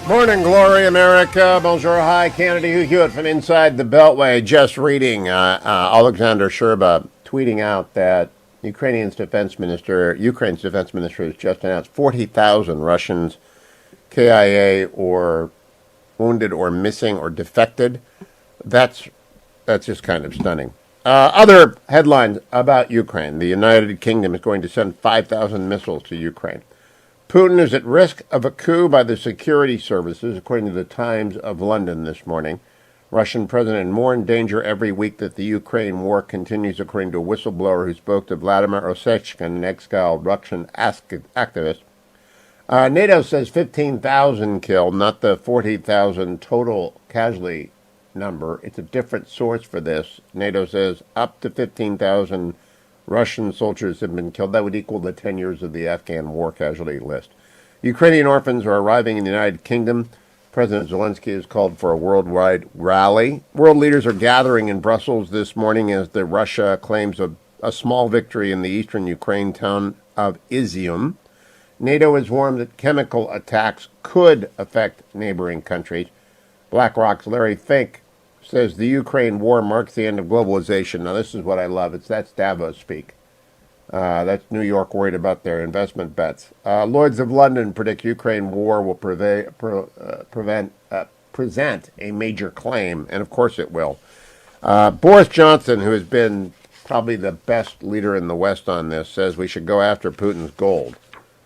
Morning, glory, America. Bonjour, hi, Canada. Hugh Hewitt from inside the Beltway. Just reading Alexander Sherba tweeting out that Ukraine's defense minister has just announced 40,000 Russians, KIA, or wounded or missing or defected. That's just kind of stunning. Other headlines about Ukraine. The United Kingdom is going to send 5,000 missiles to Ukraine. Putin is at risk of a coup by the security services, according to the Times of London this morning. Russian president more in danger every week that the Ukraine war continues, according to a whistleblower who spoke to Vladimir Osechkin, an exiled Russian activist. NATO says 15,000 killed, not the 40,000 total casualty number. It's a different source for this. NATO says up to 15,000 Russian soldiers have been killed. That would equal the 10 years of the Afghan war casualty list. Ukrainian orphans are arriving in the United Kingdom. President Zelensky has called for a worldwide rally. World leaders are gathering in Brussels this morning as Russia claims a small victory in the eastern Ukraine town of Izium. NATO has warned that chemical attacks could affect neighboring countries. BlackRock's Larry Fink says the Ukraine war marks the end of globalization. Now, this is what I love. That's Davos speak. That's New York worried about their investment bets. Lloyds of London predict Ukraine war will present a major claim, and of course it will. Boris Johnson, who has been probably the best leader in the West on this, says we should go after Putin's gold.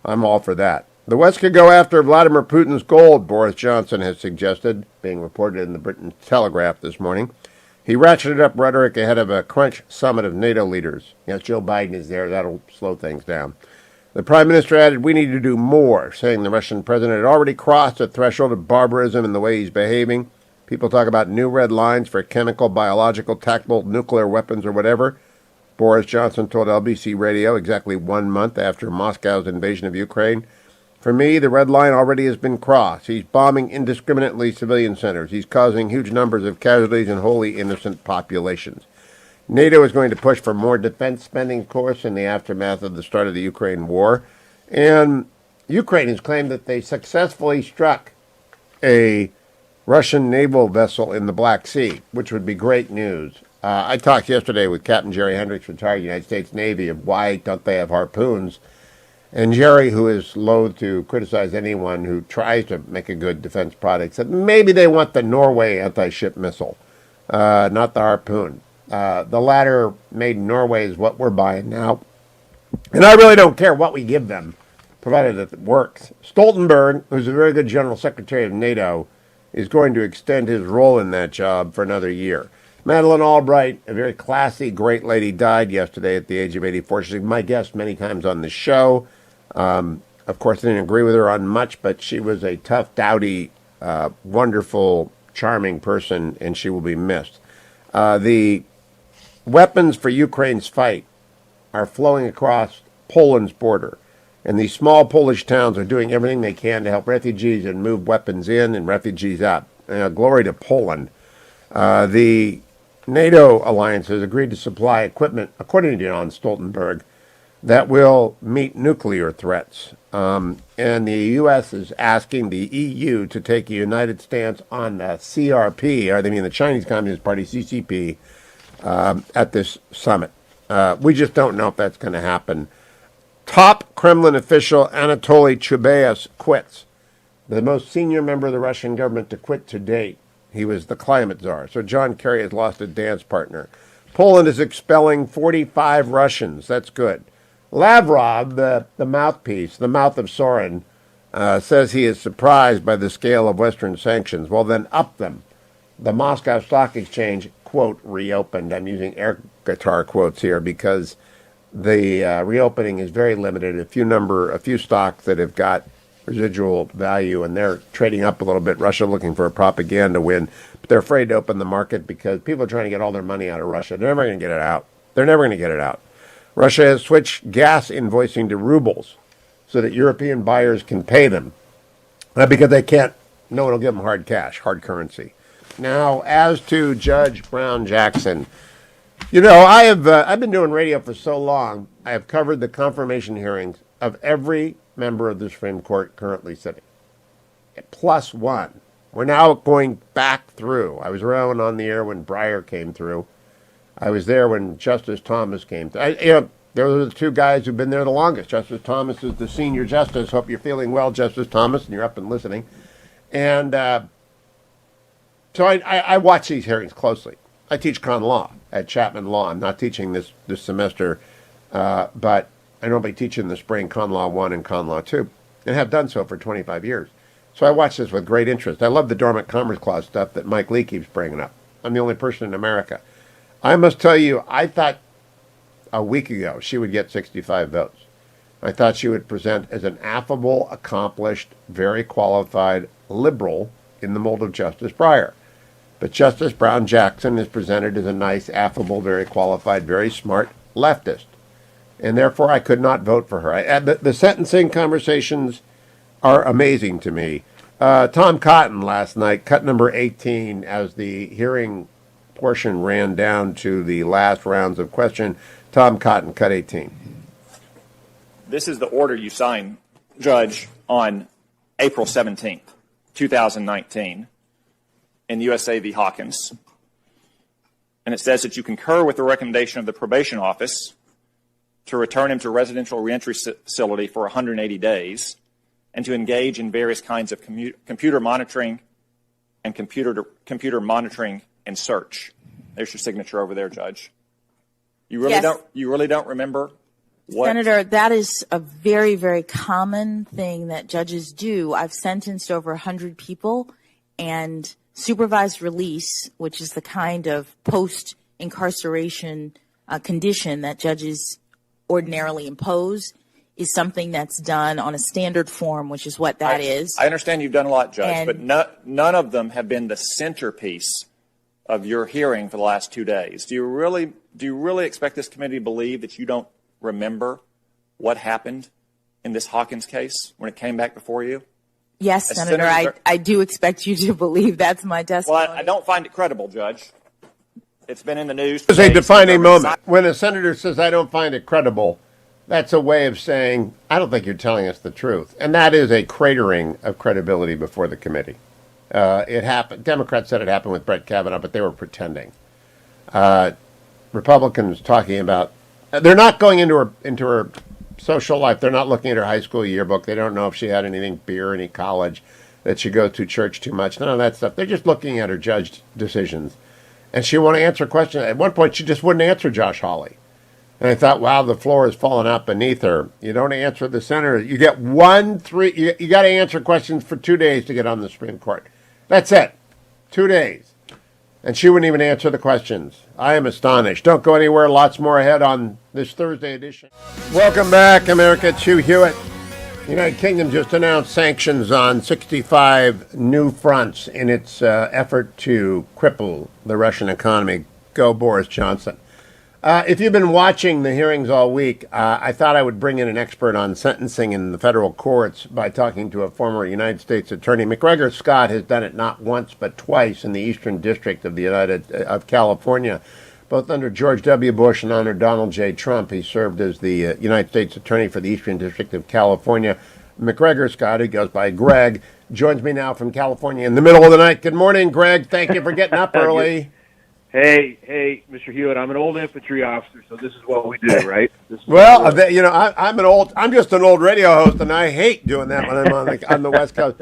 I'm all for that. The West could go after Vladimir Putin's gold, Boris Johnson has suggested, being reported in the British Telegraph this morning. He ratcheted up rhetoric ahead of a crunch summit of NATO leaders. Yes, Joe Biden is there. That'll slow things down. The Prime Minister added, we need to do more, saying the Russian president had already crossed a threshold of barbarism in the way he's behaving. People talk about new red lines for chemical, biological, tactical, nuclear weapons or whatever. Boris Johnson told LBC Radio exactly 1 month after Moscow's invasion of Ukraine, for me, the red line already has been crossed. He's bombing indiscriminately civilian centers. He's causing huge numbers of casualties and wholly innocent populations. NATO is going to push for more defense spending, of course, in the aftermath of the start of the Ukraine war. And Ukraine has claimed that they successfully struck a Russian naval vessel in the Black Sea, which would be great news. I talked yesterday with Captain Jerry Hendricks, retired United States Navy, of why don't they have harpoons. And Jerry, who is loath to criticize anyone who tries to make a good defense product, said maybe they want the Norway anti-ship missile, not the harpoon. The latter made in Norway is what we're buying now. And I really don't care what we give them, provided that it works. Stoltenberg, who's a very good General Secretary of NATO, is going to extend his role in that job for another year. Madeleine Albright, a very classy, great lady, died yesterday at the age of 84. She's my guest many times on the show. Of course, I didn't agree with her on much, but she was a tough, dowdy, wonderful, charming person, and she will be missed. The weapons for Ukraine's fight are flowing across Poland's border, and these small Polish towns are doing everything they can to help refugees and move weapons in and refugees out. Glory to Poland. The NATO alliance has agreed to supply equipment, according to Jan Stoltenberg, that will meet nuclear threats. And the U.S. is asking the EU to take a united stance on the CRP, or they mean the Chinese Communist Party, CCP, at this summit. We just don't know if that's going to happen. Top Kremlin official Anatoly Chubais quits. The most senior member of the Russian government to quit to date. He was the climate czar. So John Kerry has lost a dance partner. Poland is expelling 45 Russians. That's good. Lavrov, the mouthpiece, the mouth of Soren, says he is surprised by the scale of Western sanctions. Well, then up them. The Moscow Stock Exchange, quote, reopened. I'm using air guitar quotes here because the reopening is very limited. A few stocks that have got residual value, and they're trading up a little bit. Russia looking for a propaganda win, but they're afraid to open the market because people are trying to get all their money out of Russia. They're never going to get it out. They're never going to get it out. Russia has switched gas invoicing to rubles so that European buyers can pay them because they can't. No one will give them hard cash, hard currency. Now, as to Judge Brown Jackson, I've been doing radio for so long. I have covered the confirmation hearings of every member of the Supreme Court currently sitting. plus one. We're now going back through. I was around on the air when Breyer came through. I was there when Justice Thomas came through. There were the two guys who've been there the longest. Justice Thomas is the senior justice. Hope you're feeling well, Justice Thomas, and you're up and listening. And so I watch these hearings closely. I teach con law at Chapman Law. I'm not teaching this semester, but I normally teach in the spring con law 1 and con law 2, and have done so for 25 years. So I watch this with great interest. I love the Dormant Commerce Clause stuff that Mike Lee keeps bringing up. I'm the only person in America. I must tell you, I thought a week ago she would get 65 votes. I thought she would present as an affable, accomplished, very qualified liberal in the mold of Justice Breyer. But Justice Brown Jackson is presented as a nice, affable, very qualified, very smart leftist. And therefore I could not vote for her. The sentencing conversations are amazing to me. Tom Cotton last night, cut number 18, as the hearing portion ran down to the last rounds of question. Tom Cotton, cut 18. This is the order you signed, Judge, on April 17th, 2019, in USA v. Hawkins. And it says that you concur with the recommendation of the probation office to return him to residential reentry facility for 180 days and to engage in various kinds of computer monitoring and computer monitoring and search. There's your signature over there, Judge. You really don't remember what? Senator, that is a very, very common thing that judges do. I've sentenced over 100 people, and supervised release, which is the kind of post-incarceration condition that judges ordinarily impose, is something that's done on a standard form, which is what that is. I understand you've done a lot, Judge, but none of them have been the centerpiece of your hearing for the last 2 days. Do you really expect this committee to believe that you don't remember what happened in this Hawkins case when it came back before you? Yes, Senator, I do expect you to believe that's my testimony. Well, I don't find it credible, Judge. It's been in the news. It's a defining moment. When a senator says, I don't find it credible, that's a way of saying, I don't think you're telling us the truth. And that is a cratering of credibility before the committee. It happened. Democrats said it happened with Brett Kavanaugh, but they were pretending. Republicans talking about, they're not going into her social life. They're not looking at her high school yearbook. They don't know if she had anything, beer, any college, that she goes to church too much. None of that stuff. They're just looking at her judge decisions. And she won't answer questions. At one point, she just wouldn't answer Josh Hawley. And I thought, wow, the floor has fallen out beneath her. You don't answer the senator. You get you got to answer questions for 2 days to get on the Supreme Court. That's it. 2 days. And she wouldn't even answer the questions. I am astonished. Don't go anywhere. Lots more ahead on this Thursday edition. Welcome back, America. It's Hugh Hewitt. The United Kingdom just announced sanctions on 65 new fronts in its effort to cripple the Russian economy. Go, Boris Johnson. If you've been watching the hearings all week, I thought I would bring in an expert on sentencing in the federal courts by talking to a former United States attorney. McGregor Scott has done it not once but twice in the Eastern District of California, both under George W. Bush and under Donald J. Trump. He served as the United States attorney for the Eastern District of California. McGregor Scott, who goes by Greg, joins me now from California in the middle of the night. Good morning, Greg. Thank you for getting up early. Hey, Mr. Hewitt, I'm an old infantry officer, so this is what we do, right? I'm just an old radio host, and I hate doing that when I'm on the West Coast.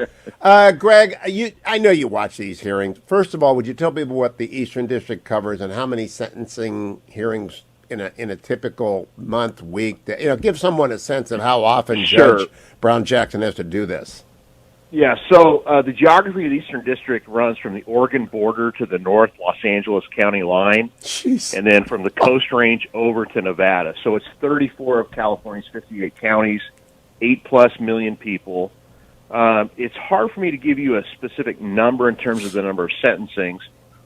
Greg, I know you watch these hearings. First of all, would you tell people what the Eastern District covers and how many sentencing hearings in a typical month, week? Give someone a sense of how often Judge Brown Jackson has to do this. Yeah, so the geography of the Eastern District runs from the Oregon border to the north Los Angeles County line, and then from the Coast Range over to Nevada. So it's 34 of California's 58 counties, 8+ million people. It's hard for me to give you a specific number in terms of the number of sentencings.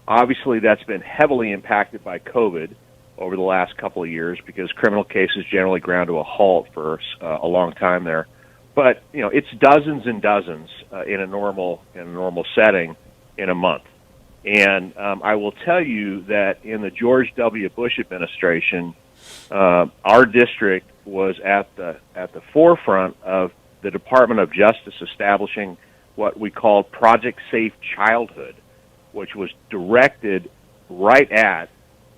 Obviously, that's been heavily impacted by COVID over the last couple of years because criminal cases generally ground to a halt for a long time there. But it's dozens and dozens in a normal setting in a month. And I will tell you that in the George W. Bush administration, our district was at the forefront of the Department of Justice establishing what we called Project Safe Childhood, which was directed right at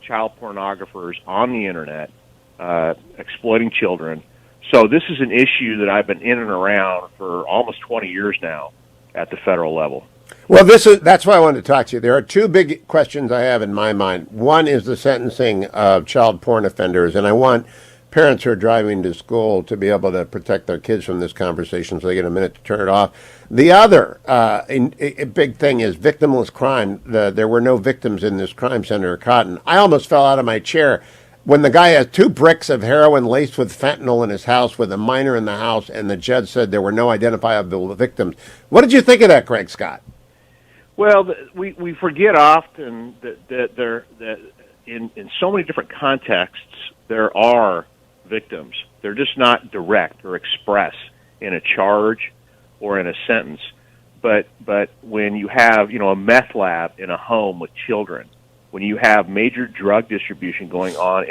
child pornographers on the internet, exploiting children. So this is an issue that I've been in and around for almost 20 years now at the federal level. Well, that's why I wanted to talk to you. There are two big questions I have in my mind. One is the sentencing of child porn offenders, and I want parents who are driving to school to be able to protect their kids from this conversation so they get a minute to turn it off. The other a big thing is victimless crime. There were no victims in this crime center at Cotton. I almost fell out of my chair when the guy has 2 bricks of heroin laced with fentanyl in his house with a minor in the house, and the judge said there were no identifiable victims. What did you think of that, Craig Scott? Well, we forget often that in so many different contexts there are victims. They're just not direct or express in a charge or in a sentence. But when you have a meth lab in a home with children, when you have major drug distribution going on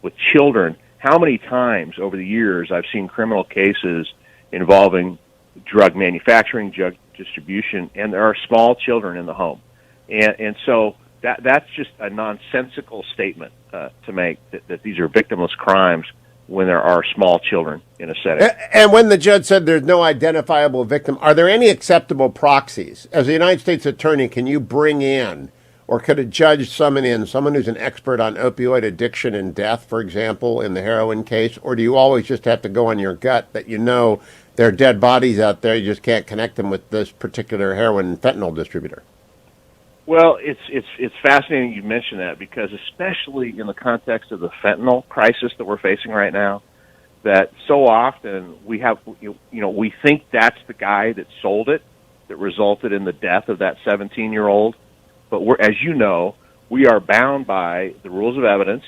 with children, how many times over the years I've seen criminal cases involving drug manufacturing, drug distribution, and there are small children in the home, and so that's just a nonsensical statement to make that these are victimless crimes when there are small children in a setting. And when the judge said there's no identifiable victim, are there any acceptable proxies? As a United States attorney, can you bring in, or could a judge summon in someone who's an expert on opioid addiction and death, for example, in the heroin case? Or do you always just have to go on your gut that there are dead bodies out there, you just can't connect them with this particular heroin and fentanyl distributor? Well, it's fascinating you mention that, because especially in the context of the fentanyl crisis that we're facing right now, that so often we think that's the guy that sold it, that resulted in the death of that 17-year-old. But as you know, we are bound by the rules of evidence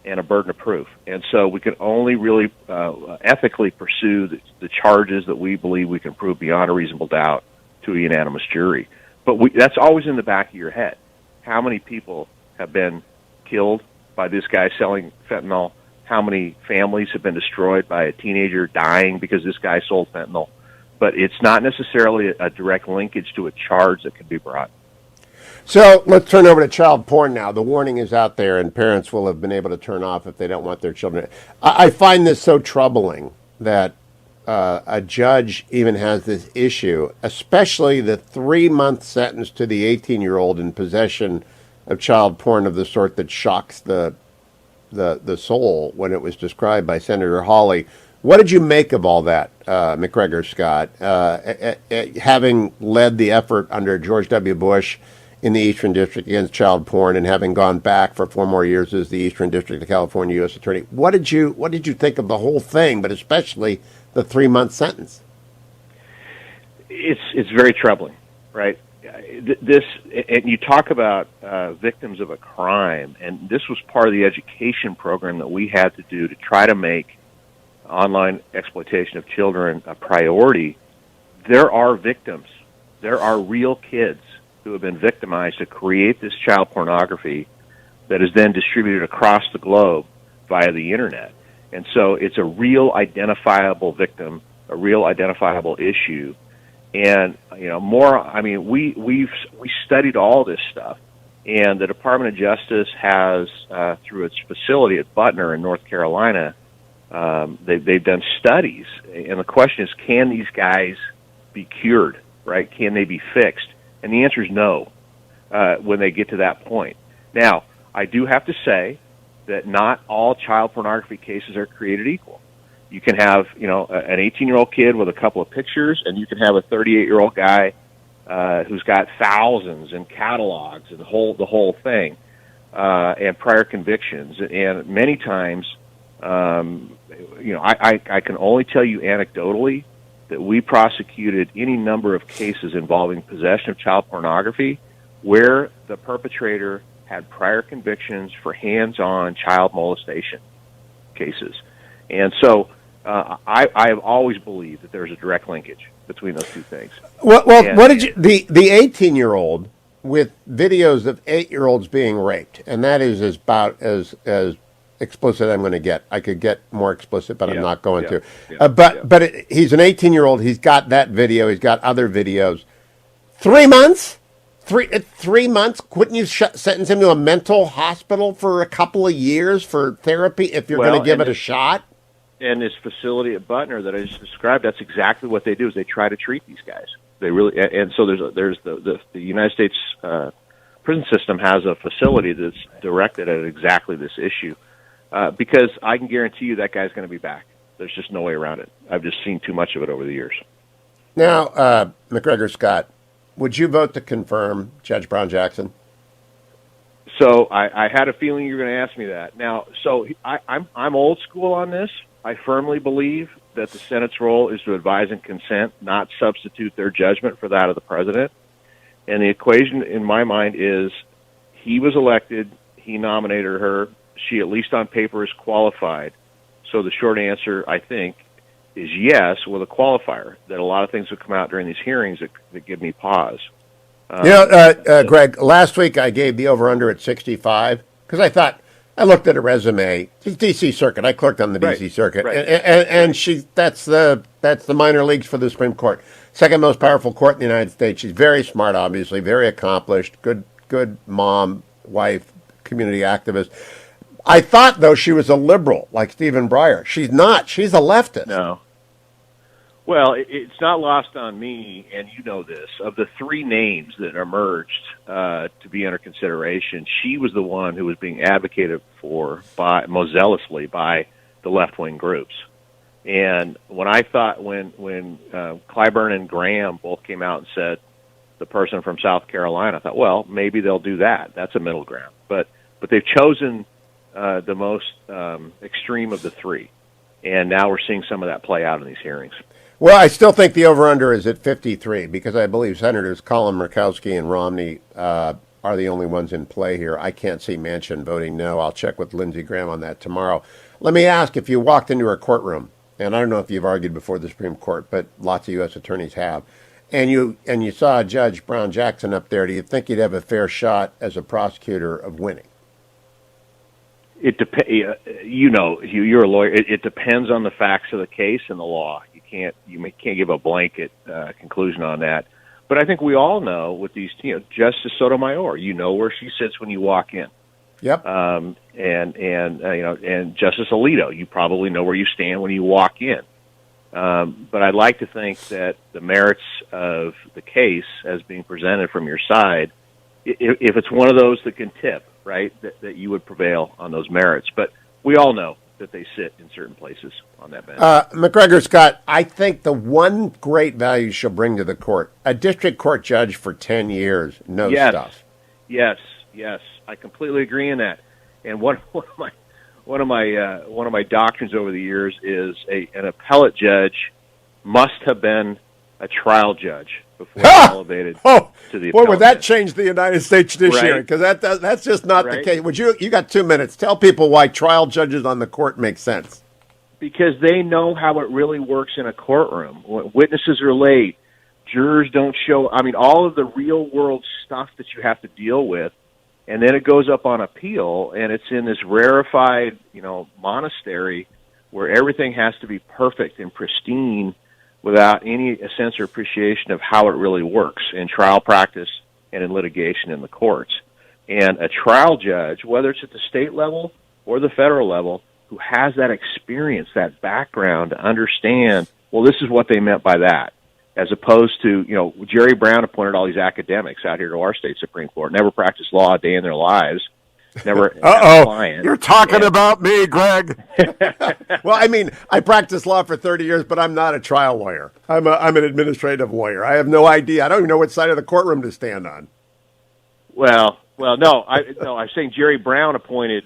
and a burden of proof. And so we can only really ethically pursue the charges that we believe we can prove beyond a reasonable doubt to a unanimous jury. But that's always in the back of your head. How many people have been killed by this guy selling fentanyl? How many families have been destroyed by a teenager dying because this guy sold fentanyl? But it's not necessarily a direct linkage to a charge that can be brought. So let's turn over to child porn now. The warning is out there, and parents will have been able to turn off if they don't want their children. I find this so troubling that a judge even has this issue, especially the 3-month sentence to the 18-year-old in possession of child porn of the sort that shocks the soul when it was described by Senator Hawley. What did you make of all that, McGregor, Scott, having led the effort under George W. Bush in the Eastern District against child porn, and having gone back for 4 more years as the Eastern District of California U.S. Attorney? What did you think of the whole thing, but especially the 3-month sentence? It's very troubling, right? This, and you talk about victims of a crime, and this was part of the education program that we had to do to try to make online exploitation of children a priority. There are victims. There are real kids who have been victimized to create this child pornography that is then distributed across the globe via the internet. And so it's a real identifiable victim, a real identifiable issue. And, we studied all this stuff. And the Department of Justice has, through its facility at Butner in North Carolina, they've done studies. And the question is, can these guys be cured, right? Can they be fixed? And the answer is no, when they get to that point. Now, I do have to say that not all child pornography cases are created equal. You can have, an 18-year-old kid with a couple of pictures, and you can have a 38-year-old guy who's got thousands and catalogs and the whole thing, and prior convictions. And many times, I can only tell you anecdotally that we prosecuted any number of cases involving possession of child pornography where the perpetrator had prior convictions for hands-on child molestation cases. And so I have always believed that there's a direct linkage between those two things. Well, what did you, the 18-year-old with videos of 8-year-olds being raped, and that is about as explicit I'm going to get. I could get more explicit, but I'm not going to. He's an 18-year-old. He's got that video. He's got other videos. 3 months? 3 months? Couldn't you sentence him to a mental hospital for a couple of years for therapy if you're going to give it a shot? And this facility at Butner that I just described, that's exactly what they do. Is they try to treat these guys. They really, and so there's the United States prison system has a facility that's directed at exactly this issue, because I can guarantee you that guy's going to be back. There's just no way around it. I've just seen too much of it over the years. Now, McGregor Scott, would you vote to confirm Judge Brown Jackson? So I had a feeling you were going to ask me that. Now, so I'm old school on this. I firmly believe that the Senate's role is to advise and consent, not substitute their judgment for that of the president. And the equation in my mind is he was elected, he nominated her, she at least on paper is qualified. So the short answer, I think, is yes, with a qualifier, that a lot of things would come out during these hearings that give me pause. Greg, last week I gave the over-under at 65 because I looked at her resume. She's D.C. Circuit. I clerked on the D.C. Circuit, and that's the minor leagues for the Supreme Court. Second most powerful court in the United States. She's very smart, obviously, very accomplished, good mom, wife, community activist. I thought, though, she was a liberal, like Stephen Breyer. She's not. She's a leftist. No. Well, it's not lost on me, and you know this, of the three names that emerged to be under consideration, she was the one who was being advocated for most zealously by the left-wing groups. And when Clyburn and Graham both came out and said the person from South Carolina, I thought, well, maybe they'll do that. That's a middle ground. But they've chosen the most extreme of the three. And now we're seeing some of that play out in these hearings. Well, I still think the over-under is at 53 because I believe Senators Colin Murkowski and Romney are the only ones in play here. I can't see Manchin voting no. I'll check with Lindsey Graham on that tomorrow. Let me ask, if you walked into a courtroom, and I don't know if you've argued before the Supreme Court, but lots of U.S. attorneys have, and you saw Judge Brown Jackson up there, do you think you'd have a fair shot as a prosecutor of winning? It depends. You're a lawyer. It depends on the facts of the case and the law. You can't give a blanket conclusion on that. But I think we all know with these, Justice Sotomayor, you know where she sits when you walk in. Yep. And Justice Alito, you probably know where you stand when you walk in. But I'd like to think that the merits of the case as being presented from your side, if it's one of those that can tip, right, that you would prevail on those merits. But we all know that they sit in certain places on that bench. McGregor Scott, I think the one great value she'll bring to the court, a district court judge for 10 years knows stuff. Yes, I completely agree in that. And one of my doctrines over the years is an appellate judge must have been a trial judge before elevated to the appellate. Boy, would that change the United States judiciary? Because that's just not the case. Would you got 2 minutes. Tell people why trial judges on the court make sense. Because they know how it really works in a courtroom. When witnesses are late, jurors don't show. I mean, all of the real world stuff that you have to deal with, and then it goes up on appeal, and it's in this rarefied, monastery where everything has to be perfect and pristine, without any sense or appreciation of how it really works in trial practice and in litigation in the courts. And a trial judge, whether it's at the state level or the federal level, who has that experience, that background to understand, well, this is what they meant by that, as opposed to, Jerry Brown appointed all these academics out here to our state Supreme Court, never practiced law a day in their lives, never had a client. You're talking about me, Greg. Well, I mean, I practiced law for 30 years, but I'm not a trial lawyer. I'm an administrative lawyer. I have no idea. I don't even know what side of the courtroom to stand on. Well, no, I'm saying Jerry Brown appointed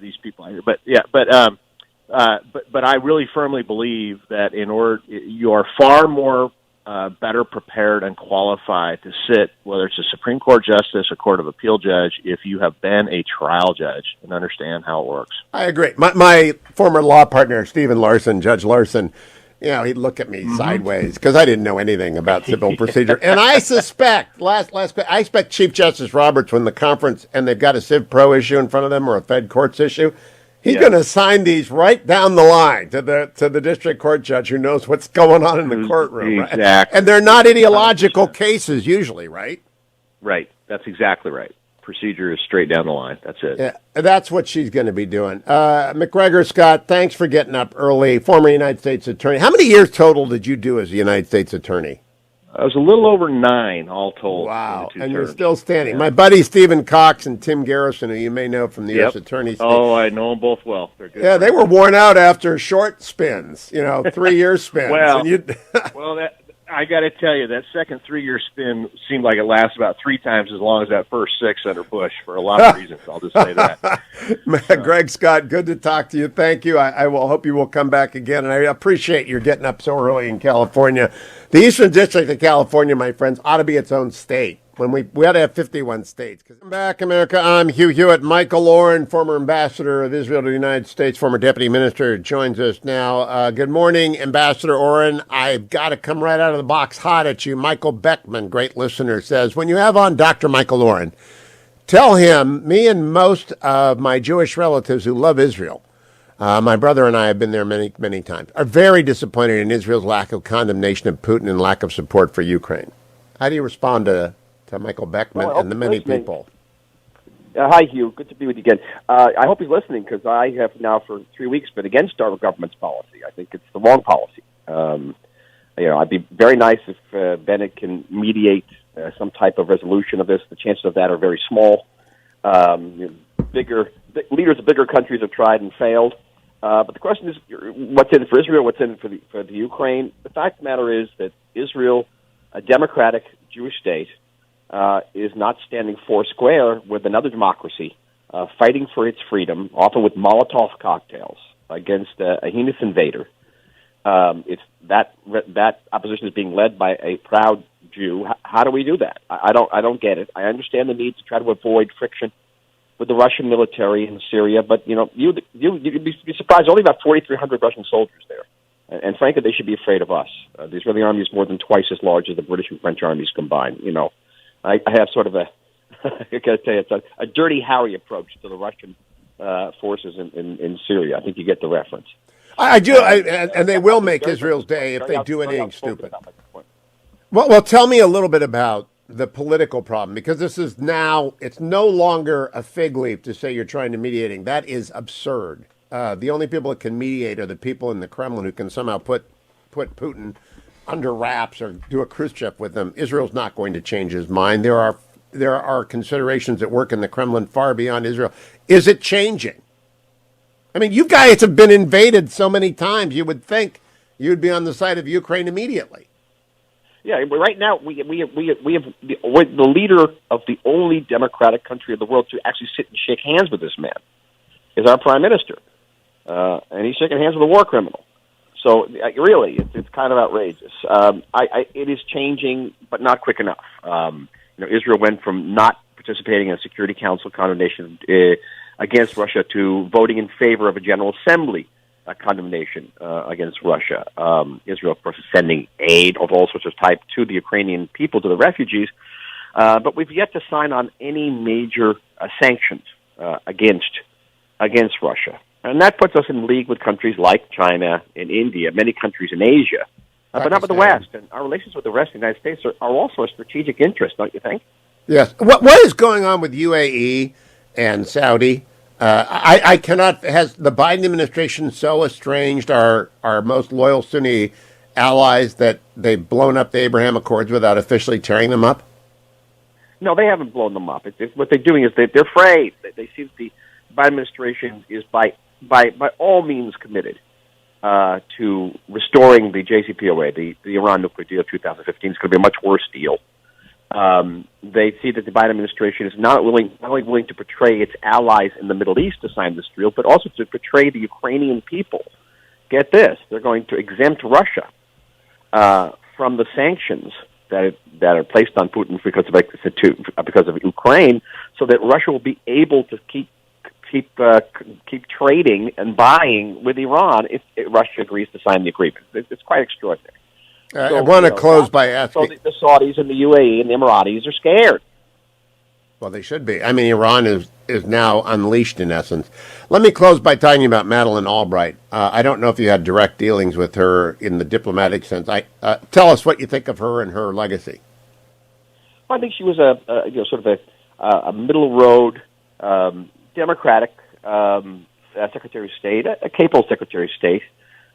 these people out here, but I really firmly believe that you are far more better prepared and qualified to sit, whether it's a Supreme Court justice, a Court of Appeal judge, if you have been a trial judge and understand how it works. I agree. My former law partner, Stephen Larson, Judge Larson, he'd look at me sideways because I didn't know anything about civil procedure. And I suspect, I expect Chief Justice Roberts, when the conference and they've got a Civ Pro issue in front of them or a Fed courts issue, He's going to sign these right down the line to the district court judge who knows what's going on in the courtroom. Exactly. Right? And they're not ideological cases usually, right? Right. That's exactly right. Procedure is straight down the line. That's it. Yeah, that's what she's going to be doing. McGregor, Scott, thanks for getting up early. Former United States Attorney. How many years total did you do as a United States Attorney? I was a little over 9 all told. Wow, and you're terms. still standing. Yeah. My buddy Stephen Cox and Tim Garrison, who you may know from the U.S. Attorney's. Oh, I know them both well. They're good. Yeah, they were worn out after short spins, 3-year spins. Well, and I got to tell you, that second 3-year spin seemed like it lasted about 3 times as long as that first 6 under Bush for a lot of reasons. I'll just say that. Greg Scott, good to talk to you. Thank you. I will hope you will come back again, and I appreciate your getting up so early in California. The Eastern District of California, my friends, ought to be its own state. When we ought to have 51 states. Come back, America. I'm Hugh Hewitt. Michael Oren, former ambassador of Israel to the United States, former deputy minister, joins us now. Good morning, Ambassador Oren. I've got to come right out of the box hot at you. Michael Beckman, great listener, says, when you have on Dr. Michael Oren, tell him, me and most of my Jewish relatives who love Israel, my brother and I have been there many, many times, are very disappointed in Israel's lack of condemnation of Putin and lack of support for Ukraine. How do you respond to Michael Beckman and the many people? Hi, Hugh. Good to be with you again. I hope he's listening because I have now for 3 weeks been against our government's policy. I think it's the wrong policy. I'd be very nice if Bennett can mediate some type of resolution of this. The chances of that are very small. Leaders of bigger countries have tried and failed. But the question is, what's in it for Israel? What's in it for the Ukraine? The fact of the matter is that Israel, a democratic Jewish state, is not standing four square with another democracy, fighting for its freedom, often with Molotov cocktails against a heinous invader. It's that opposition is being led by a proud Jew. How do we do that? I don't get it. I understand the need to try to avoid friction with the Russian military in Syria, but you'd be surprised. Only about 4,300 Russian soldiers there, and frankly, they should be afraid of us. The Israeli army is more than twice as large as the British and French armies combined. I have sort of I gotta tell you, it's a Dirty Harry approach to the Russian forces in Syria. I think you get the reference. I do, and they will make Israel's day if they do anything stupid. Well, tell me a little bit about the political problem, because it's no longer a fig leaf to say you're trying to mediating. That is absurd. The only people that can mediate are the people in the Kremlin who can somehow put Putin under wraps or do a Khrushchev with them. Israel's not going to change his mind. There are considerations at work in the Kremlin far beyond Israel. Is it changing? I mean, you guys have been invaded so many times. You would think you'd be on the side of Ukraine immediately. Yeah, right now we're the leader of the only democratic country of the world to actually sit and shake hands with this man is our prime minister, and he's shaking hands with a war criminal. So really, it's kind of outrageous. It is changing, but not quick enough. Israel went from not participating in a Security Council condemnation against Russia to voting in favor of a General Assembly condemnation against Russia. Israel, of course, is sending aid of all sorts of type to the Ukrainian people, to the refugees, but we've yet to sign on any major sanctions against Russia. And that puts us in league with countries like China and India, many countries in Asia, but not with the West. And our relations with the rest of the United States are also a strategic interest, don't you think? Yes. What is going on with UAE and Saudi? I cannot. Has the Biden administration so estranged our most loyal Sunni allies that they've blown up the Abraham Accords without officially tearing them up? No, they haven't blown them up. What they're doing is they're afraid. They see that the Biden administration is by all means committed to restoring the JCPOA, the Iran nuclear deal of 2015. It's going to be a much worse deal. They see that the Biden administration is not only willing to portray its allies in the Middle East to sign this deal, but also to portray the Ukrainian people. Get this: they're going to exempt Russia from the sanctions that are placed on Putin because of Ukraine, so that Russia will be able to keep trading and buying with Iran if Russia agrees to sign the agreement. It's quite extraordinary. I want to close by asking. So the Saudis and the UAE and the Emiratis are scared. Well, they should be. I mean, Iran is now unleashed in essence. Let me close by talking about Madeleine Albright. I don't know if you had direct dealings with her in the diplomatic sense. Tell us what you think of her and her legacy. Well, I think she was sort of a middle road Democratic Secretary of State, a capable Secretary of State.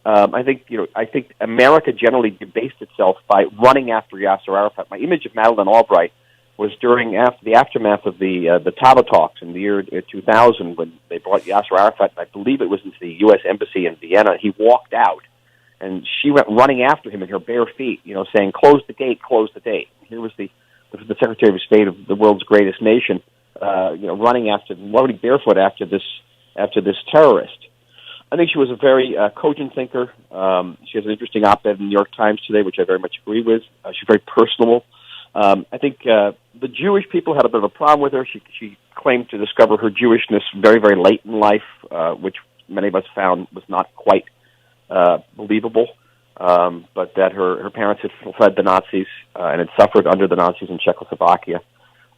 I think America generally debased itself by running after Yasser Arafat. My image of Madeleine Albright was after the aftermath of the Taba talks in the year 2000 when they brought Yasser Arafat, I believe it was into the U.S. Embassy in Vienna. He walked out, and she went running after him in her bare feet, saying, "Close the gate, close the gate." Here was the Secretary of State of the world's greatest nation, running barefoot after this terrorist. I think she was a very cogent thinker. She has an interesting op-ed in the New York Times today, which I very much agree with. She's very personable. I think the Jewish people had a bit of a problem with her. She claimed to discover her Jewishness very, very late in life, which many of us found was not quite believable, but that her parents had fled the Nazis and had suffered under the Nazis in Czechoslovakia.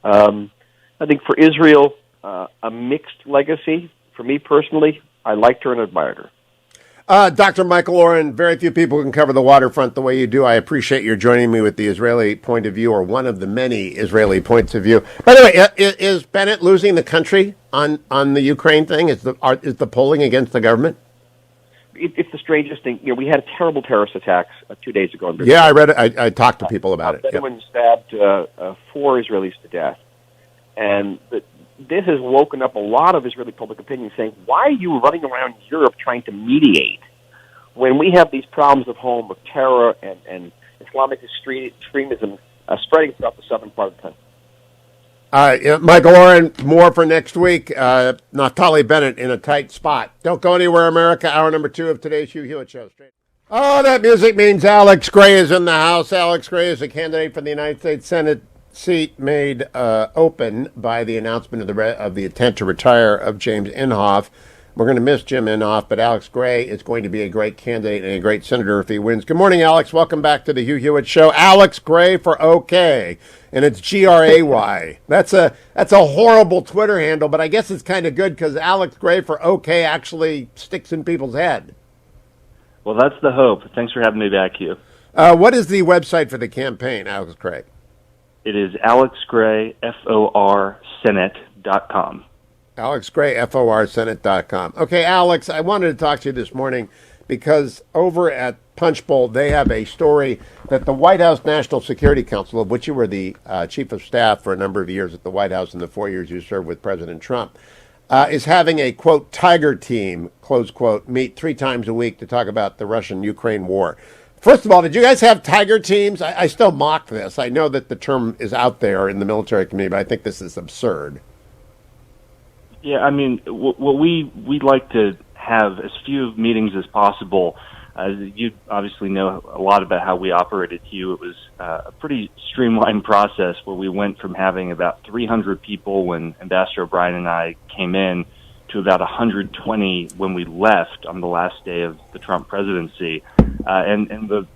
I think for Israel, a mixed legacy. For me personally, I liked her and admired her. Dr. Michael Oren, very few people can cover the waterfront the way you do. I appreciate your joining me with the Israeli point of view, or one of the many Israeli points of view. By the way, is Bennett losing the country on the Ukraine thing? Is the polling against the government? It's the strangest thing. We had a terrible terrorist attacks 2 days ago. Yeah, I read it. I talked to people about it. Someone stabbed 4 Israelis to death. And this has woken up a lot of Israeli public opinion saying, why are you running around Europe trying to mediate when we have these problems at home of terror and Islamic extremism spreading throughout the southern part of the country? Michael Oren, more for next week. Naftali Bennett in a tight spot. Don't go anywhere, America. Hour number 2 of today's Hugh Hewitt Show. Oh, that music means Alex Gray is in the house. Alex Gray is a candidate for the United States Senate seat made open by the announcement of the intent to retire of James Inhofe. We're going to miss Jim Inhofe, but Alex Gray is going to be a great candidate and a great senator if he wins. Good morning, Alex. Welcome back to the Hugh Hewitt Show. Alex Gray for OK, and it's Gray. That's a horrible Twitter handle, but I guess it's kind of good because Alex Gray for OK actually sticks in people's head. Well, that's the hope. Thanks for having me back, Hugh. What is the website for the campaign, Alex Gray? It is alexgray, FOR, Senate.com. AlexGray, FOR, Senate.com. Okay, Alex, I wanted to talk to you this morning because over at Punchbowl, they have a story that the White House National Security Council, of which you were the chief of staff for a number of years at the White House in the 4 years you served with President Trump, is having a, quote, tiger team, close quote, meet 3 times a week to talk about the Russian-Ukraine war. First of all, did you guys have tiger teams? I still mock this. I know that the term is out there in the military community, but I think this is absurd. Yeah, I mean, what we'd like to have as few meetings as possible. You obviously know a lot about how we operate at Hugh. It was a pretty streamlined process where we went from having about 300 people when Ambassador O'Brien and I came in to about 120 when we left on the last day of the Trump presidency. And the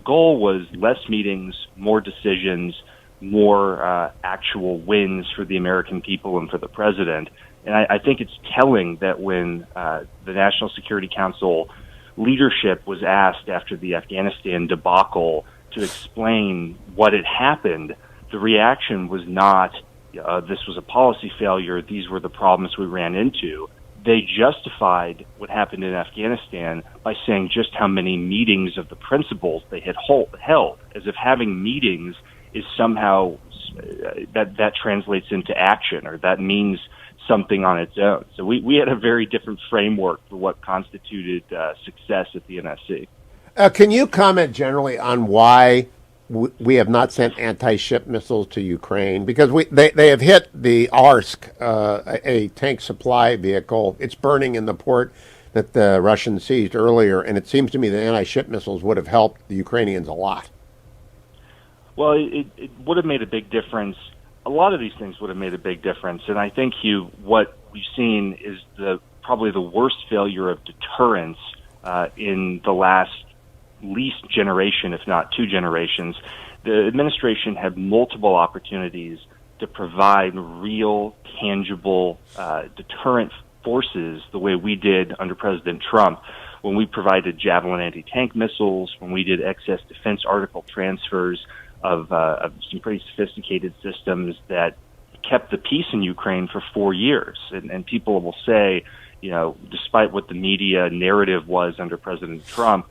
goal was less meetings, more decisions, more actual wins for the American people and for the president. And I think it's telling that when the National Security Council leadership was asked after the Afghanistan debacle to explain what had happened, the reaction was not, this was a policy failure, these were the problems we ran into. They justified what happened in Afghanistan by saying just how many meetings of the principals they had held, as if having meetings is somehow that translates into action, or that means something on its own. So we had a very different framework for what constituted success at the NSC. Can you comment generally on why we have not sent anti-ship missiles to Ukraine? Because they have hit the Arsk, a tank supply vehicle. It's burning in the port that the Russians seized earlier, and it seems to me that anti-ship missiles would have helped the Ukrainians a lot. Well, it would have made a big difference. A lot of these things would have made a big difference, and I think, Hugh, what we've seen is probably the worst failure of deterrence in the last least generation, if not 2 generations. The administration had multiple opportunities to provide real, tangible deterrent forces the way we did under President Trump, when we provided Javelin anti-tank missiles, when we did excess defense article transfers of some pretty sophisticated systems that kept the peace in Ukraine for 4 years. And people will say, despite what the media narrative was under President Trump,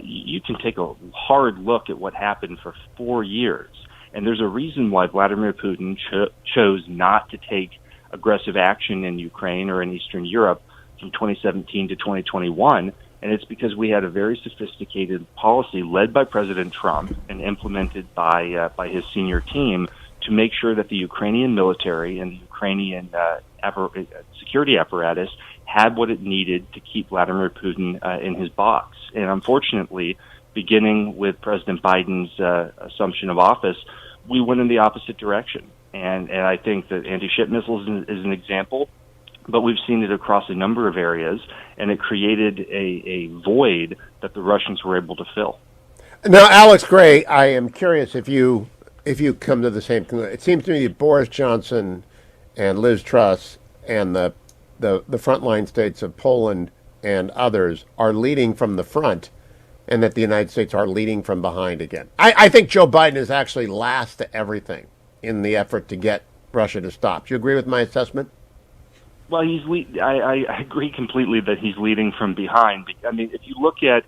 you can take a hard look at what happened for 4 years. And there's a reason why Vladimir Putin chose not to take aggressive action in Ukraine or in Eastern Europe from 2017 to 2021. And it's because we had a very sophisticated policy led by President Trump and implemented by his senior team to make sure that the Ukrainian military and the Ukrainian security apparatus had what it needed to keep Vladimir Putin in his box. And unfortunately, beginning with President Biden's assumption of office, we went in the opposite direction. And I think that anti-ship missiles is an example, but we've seen it across a number of areas, and it created a void that the Russians were able to fill. Now, Alex Gray, I am curious if you come to the same conclusion. It seems to me that Boris Johnson and Liz Truss and the frontline states of Poland and others are leading from the front, and that the United States are leading from behind again. I think Joe Biden is actually last to everything in the effort to get Russia to stop. Do you agree with my assessment? Well, I agree completely that he's leading from behind. I mean, if you look at,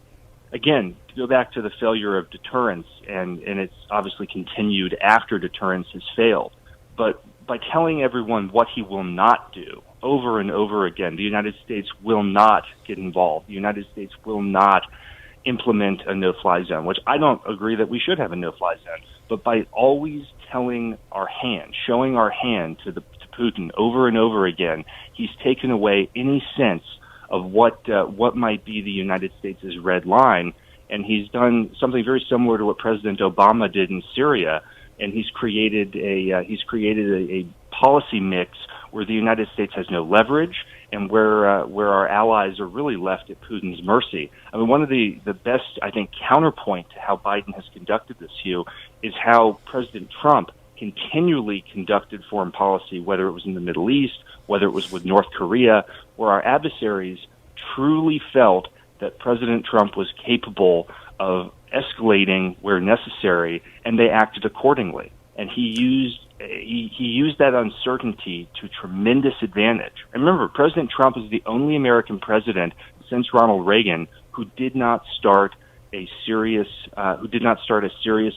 again, to go back to the failure of deterrence, and it's obviously continued after deterrence has failed, but by telling everyone what he will not do over and over again, the United States will not get involved. The United States will not implement a no-fly zone, which I don't agree that we should have a no-fly zone. But by always showing our hand to Putin over and over again, he's taken away any sense of what might be the United States' red line, and he's done something very similar to what President Obama did in Syria, and he's created a policy mix where the United States has no leverage, and where our allies are really left at Putin's mercy. I mean, one of the best, I think, counterpoint to how Biden has conducted this, Hugh, is how President Trump continually conducted foreign policy, whether it was in the Middle East, whether it was with North Korea, where our adversaries truly felt that President Trump was capable of escalating where necessary, and they acted accordingly. And he used that uncertainty to tremendous advantage. And remember, President Trump is the only American president since Ronald Reagan who did not start a serious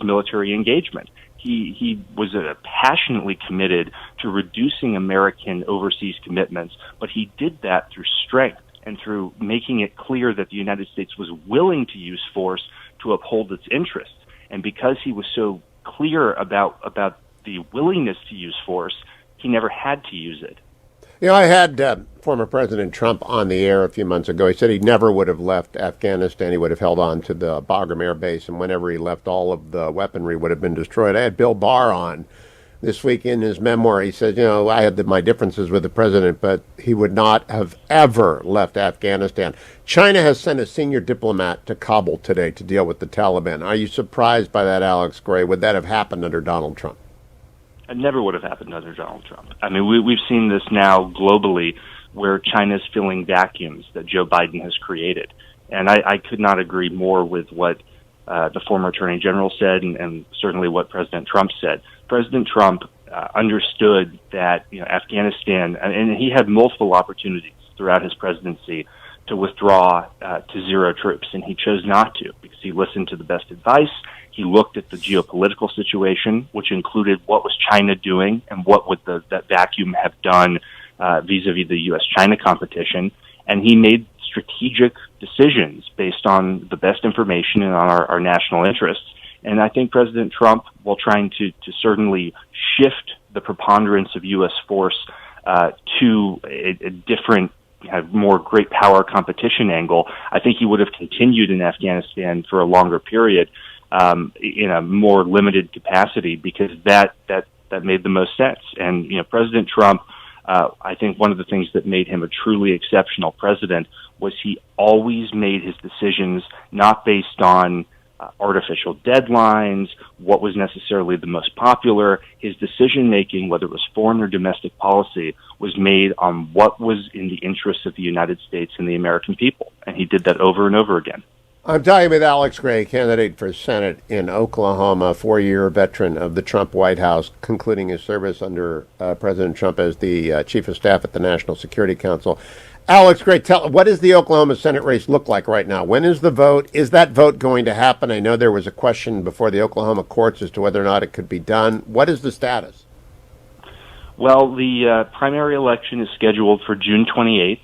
military engagement. He was passionately committed to reducing American overseas commitments, but he did that through strength and through making it clear that the United States was willing to use force to uphold its interests. And because he was so clear about the willingness to use force, he never had to use it. I had former President Trump on the air a few months ago. He said he never would have left Afghanistan. He would have held on to the Bagram Air Base, and whenever he left, all of the weaponry would have been destroyed. I had Bill Barr on this week in his memoir. He said, I had my differences with the president, but he would not have ever left Afghanistan. China has sent a senior diplomat to Kabul today to deal with the Taliban. Are you surprised by that, Alex Gray? Would that have happened under Donald Trump? It never would have happened under Donald Trump. I mean, we've seen this now globally, where China's filling vacuums that Joe Biden has created. And I could not agree more with what the former Attorney General said, and certainly what President Trump said. President Trump understood that Afghanistan, and he had multiple opportunities throughout his presidency to withdraw to zero troops, and he chose not to because he listened to the best advice. He looked at the geopolitical situation, which included what was China doing and what would that vacuum have done vis-a-vis the U.S.-China competition, and he made strategic decisions based on the best information and on our national interests. And I think President Trump, while trying to certainly shift the preponderance of U.S. force to a different, more great power competition angle, I think he would have continued in Afghanistan for a longer period in a more limited capacity, because that made the most sense. And President Trump, I think one of the things that made him a truly exceptional president was he always made his decisions not based on artificial deadlines, what was necessarily the most popular. His decision-making, whether it was foreign or domestic policy, was made on what was in the interests of the United States and the American people. And he did that over and over again. I'm talking with Alex Gray, candidate for Senate in Oklahoma, 4-year veteran of the Trump White House, concluding his service under President Trump as the chief of staff at the National Security Council. Alex Gray, what does the Oklahoma Senate race look like right now? When is the vote? Is that vote going to happen? I know there was a question before the Oklahoma courts as to whether or not it could be done. What is the status? Well, the primary election is scheduled for June 28th.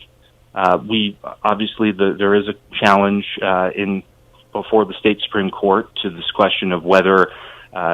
We obviously there is a challenge before the state Supreme Court to this question of whether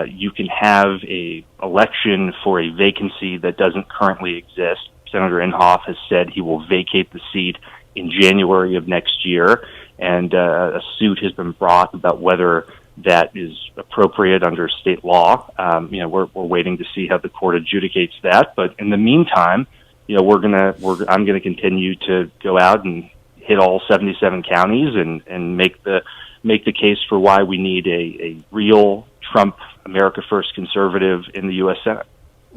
you can have a election for a vacancy that doesn't currently exist. Senator Inhofe has said he will vacate the seat in January of next year, and a suit has been brought about whether that is appropriate under state law. We're waiting to see how the court adjudicates that. But in the meantime, I'm gonna continue to go out and hit all 77 counties and make the case for why we need a real Trump America First conservative in the U.S. Senate.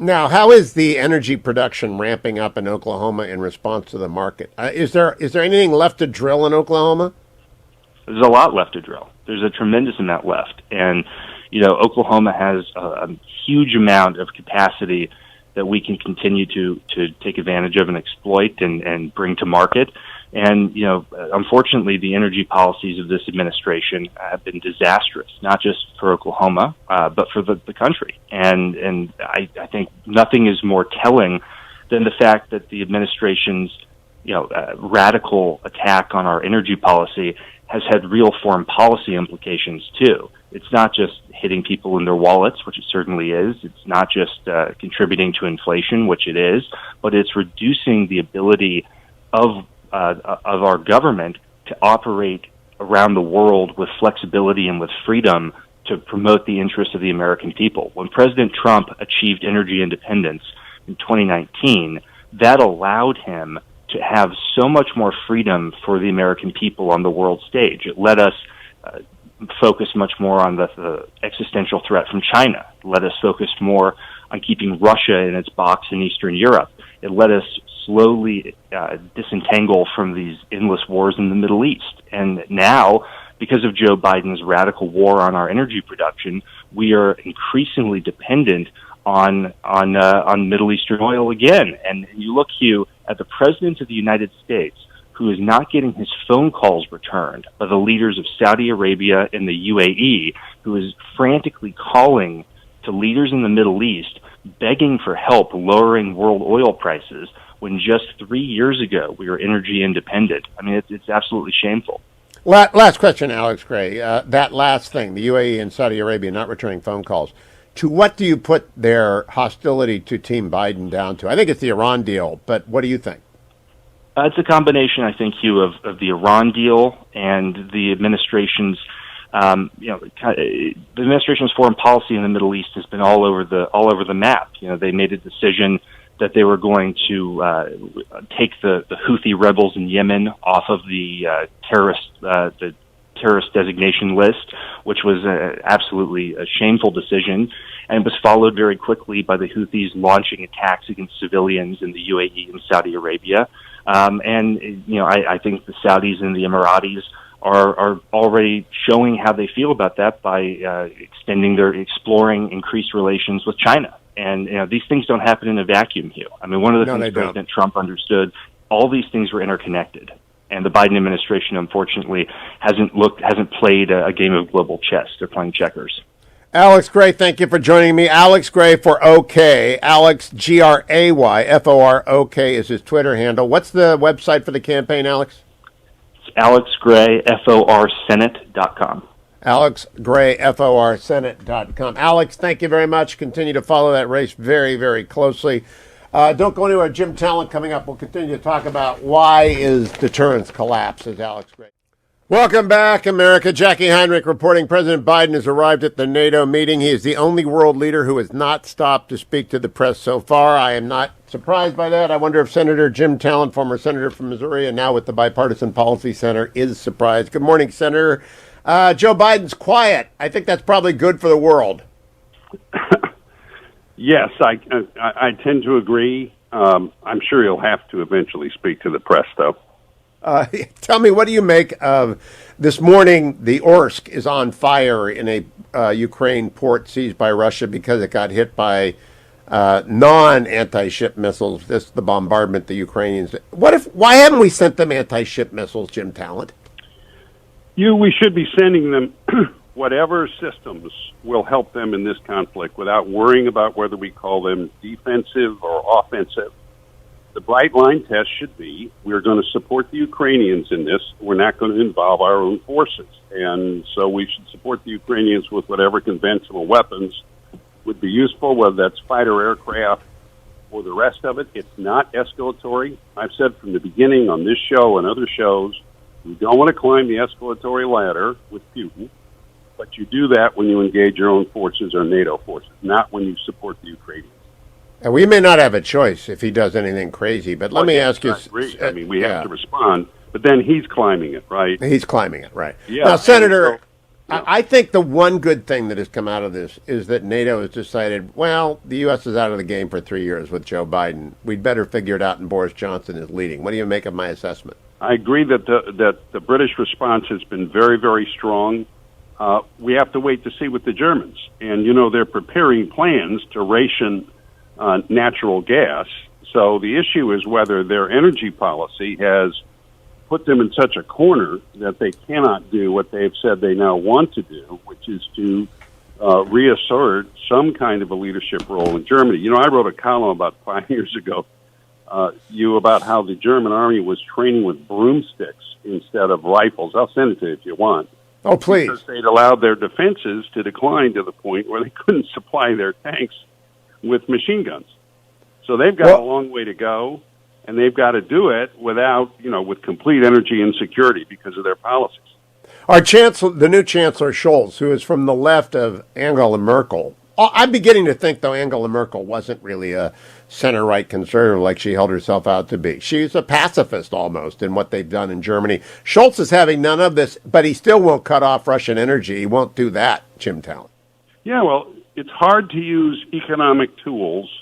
Now, how is the energy production ramping up in Oklahoma in response to the market? Is there anything left to drill in Oklahoma? There's a lot left to drill. There's a tremendous amount left. And, Oklahoma has a huge amount of capacity that we can continue to take advantage of and exploit and bring to market. And, unfortunately, the energy policies of this administration have been disastrous, not just for Oklahoma, but for the country. And I think nothing is more telling than the fact that the administration's, radical attack on our energy policy has had real foreign policy implications, too. It's not just hitting people in their wallets, which it certainly is. It's not just contributing to inflation, which it is, but it's reducing the ability of our government to operate around the world with flexibility and with freedom to promote the interests of the American people. When President Trump achieved energy independence in 2019, that allowed him to have so much more freedom for the American people on the world stage. It let us focus much more on the existential threat from China. It let us focus more on keeping Russia in its box in Eastern Europe. It let us slowly disentangle from these endless wars in the Middle East. And now, because of Joe Biden's radical war on our energy production, we are increasingly dependent on Middle Eastern oil again. And you look, Hugh, at the President of the United States, who is not getting his phone calls returned by the leaders of Saudi Arabia and the UAE, who is frantically calling to leaders in the Middle East, begging for help lowering world oil prices, when just 3 years ago we were energy independent. I mean, it's absolutely shameful. Last question, Alex Gray. That last thing, the UAE and Saudi Arabia not returning phone calls, to what do you put their hostility to Team Biden down to? I think it's the Iran deal, but what do you think? It's a combination, I think, Hugh, of the Iran deal and the administration's, the administration's foreign policy in the Middle East has been all over the map. They made a decision that they were going to take the Houthi rebels in Yemen off of the terrorist designation list, which was absolutely a shameful decision, and was followed very quickly by the Houthis launching attacks against civilians in the UAE and Saudi Arabia. I think the Saudis and the Emiratis are already showing how they feel about that by exploring increased relations with China. And these things don't happen in a vacuum, Hugh. I mean, one of the things President Trump understood, all these things were interconnected. And the Biden administration, unfortunately, hasn't played a game of global chess. They're playing checkers. Alex Gray, thank you for joining me. Alex Gray for OK. Alex, Gray, FOROK is his Twitter handle. What's the website for the campaign, Alex? It's alexgray.forsenate.com. alexgray.forsenate.com. Alex, thank you very much. Continue to follow that race very, very closely. Don't go anywhere. Jim Talent coming up. We'll continue to talk about why is deterrence collapses. Alex Gray. Welcome back, America. Jackie Heinrich reporting President Biden has arrived at the NATO meeting. He is the only world leader who has not stopped to speak to the press so far. I am not surprised by that. I wonder if Senator Jim Talent, former senator from Missouri and now with the Bipartisan Policy Center, is surprised. Good morning, Senator. Joe Biden's quiet. I think that's probably good for the world. Yes, I tend to agree. I'm sure he'll have to eventually speak to the press, though. Tell me, what do you make of this morning? The Orsk is on fire in a Ukraine port seized by Russia because it got hit by non-anti-ship missiles. The bombardment the Ukrainians. Why haven't we sent them anti-ship missiles, Jim Talent? We should be sending them whatever systems will help them in this conflict without worrying about whether we call them defensive or offensive. The bright line test should be, we're going to support the Ukrainians in this. We're not going to involve our own forces. And so we should support the Ukrainians with whatever conventional weapons would be useful, whether that's fighter aircraft or the rest of it. It's not escalatory. I've said from the beginning on this show and other shows, we don't want to climb the escalatory ladder with Putin, but you do that when you engage your own forces or NATO forces, not when you support the Ukrainians. And we may not have a choice if he does anything crazy, but let me ask you. I mean, we have to respond, but then he's climbing it, right? He's climbing it, right. Yeah. Now, Senator, I think the one good thing that has come out of this is that NATO has decided, well, the U.S. is out of the game for 3 years with Joe Biden. We'd better figure it out, and Boris Johnson is leading. What do you make of my assessment? I agree that the British response has been very, very strong. We have to wait to see with the Germans. And, they're preparing plans to ration natural gas. So the issue is whether their energy policy has put them in such a corner that they cannot do what they've said they now want to do, which is to reassert some kind of a leadership role in Germany. I wrote a column about 5 years ago about how the German army was training with broomsticks instead of rifles. I'll send it to you if you want. Oh, please. Because they'd allowed their defenses to decline to the point where they couldn't supply their tanks with machine guns. So they've got a long way to go, and they've got to do it without, with complete energy insecurity because of their policies. Our chancellor, the new Chancellor Scholz, who is from the left of Angela Merkel, I'm beginning to think, though, Angela Merkel wasn't really a center-right conservative like she held herself out to be. She's a pacifist almost in what they've done in Germany. Scholz is having none of this, but he still won't cut off Russian energy. He won't do that, Jim Talent. Yeah, well, it's hard to use economic tools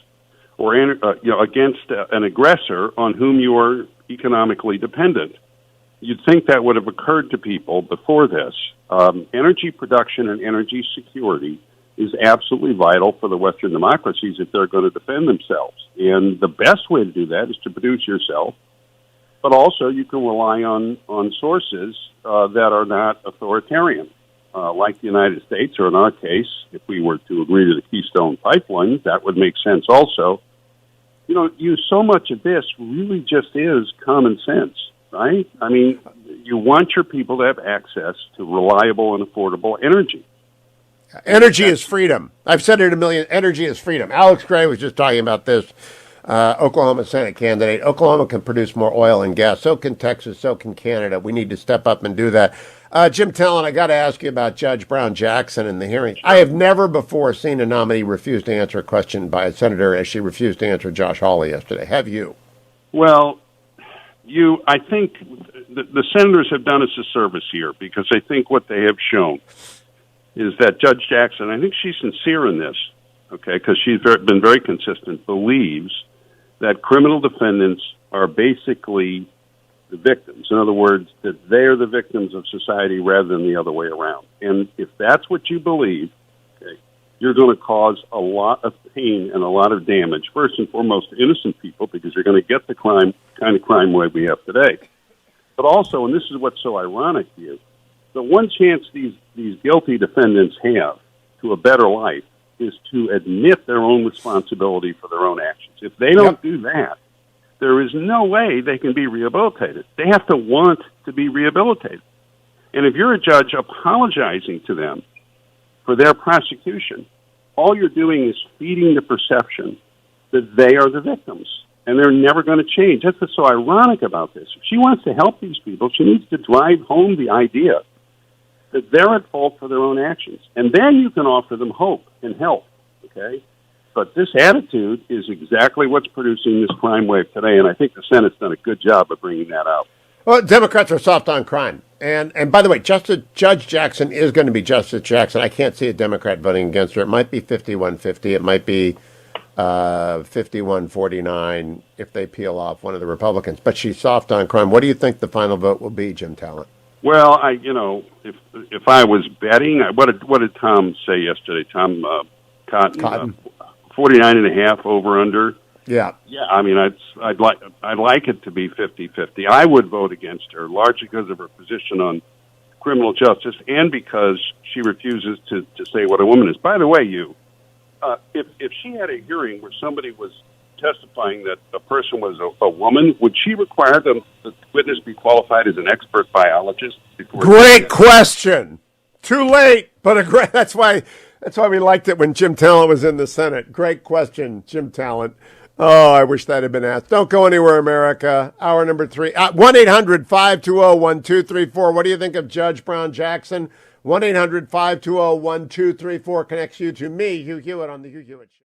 or against an aggressor on whom you are economically dependent. You'd think that would have occurred to people before this. Energy production and energy security is absolutely vital for the Western democracies if they're going to defend themselves. And the best way to do that is to produce yourself, but also you can rely on sources that are not authoritarian, like the United States, or in our case, if we were to agree to the Keystone Pipeline, that would make sense also. So much of this really just is common sense, right? I mean, you want your people to have access to reliable and affordable energy. Energy is freedom. I've said it a million. Energy is freedom. Alex Gray was just talking about this. Oklahoma Senate candidate. Oklahoma can produce more oil and gas. So can Texas. So can Canada. We need to step up and do that. Jim Talent, I got to ask you about Judge Brown Jackson and the hearing. I have never before seen a nominee refuse to answer a question by a senator as she refused to answer Josh Hawley yesterday. Have you? Well, I think the senators have done us a service here, because I think what they have shown is that Judge Jackson, I think she's sincere in this, okay, because she's been very consistent, believes that criminal defendants are basically the victims. In other words, that they're the victims of society rather than the other way around. And if that's what you believe, okay, you're going to cause a lot of pain and a lot of damage, first and foremost to innocent people, because you're going to get the kind of crime wave we have today. But also, and this is what's so ironic to you, the one chance these guilty defendants have to a better life is to admit their own responsibility for their own actions. If they don't do that, there is no way they can be rehabilitated. They have to want to be rehabilitated. And if you're a judge apologizing to them for their prosecution, all you're doing is feeding the perception that they are the victims, and they're never going to change. That's what's so ironic about this. If she wants to help these people, she needs to drive home the idea that they're at fault for their own actions. And then you can offer them hope and help, okay? But this attitude is exactly what's producing this crime wave today, and I think the Senate's done a good job of bringing that out. Well, Democrats are soft on crime. And by the way, Judge Jackson is going to be Justice Jackson. I can't see a Democrat voting against her. It might be 51-50. It might be 51-49 if they peel off one of the Republicans. But she's soft on crime. What do you think the final vote will be, Jim Talent? Well, if I was betting, what did Tom say yesterday? Tom Cotton. 49.5 over under. Yeah. Yeah, I mean, I'd like it to be 50-50. I would vote against her, largely because of her position on criminal justice and because she refuses to say what a woman is. By the way, if she had a hearing where somebody was testifying that a person was a woman, would she require the witness be qualified as an expert biologist? Great question. Too late, but that's why we liked it when Jim Talent was in the Senate. Great question, Jim Talent. Oh, I wish that had been asked. Don't go anywhere, America. Hour number 3. 1-800-520-1234. What do you think of Judge Brown Jackson? 1-800-520-1234 connects you to me, Hugh Hewitt, on the Hugh Hewitt Show.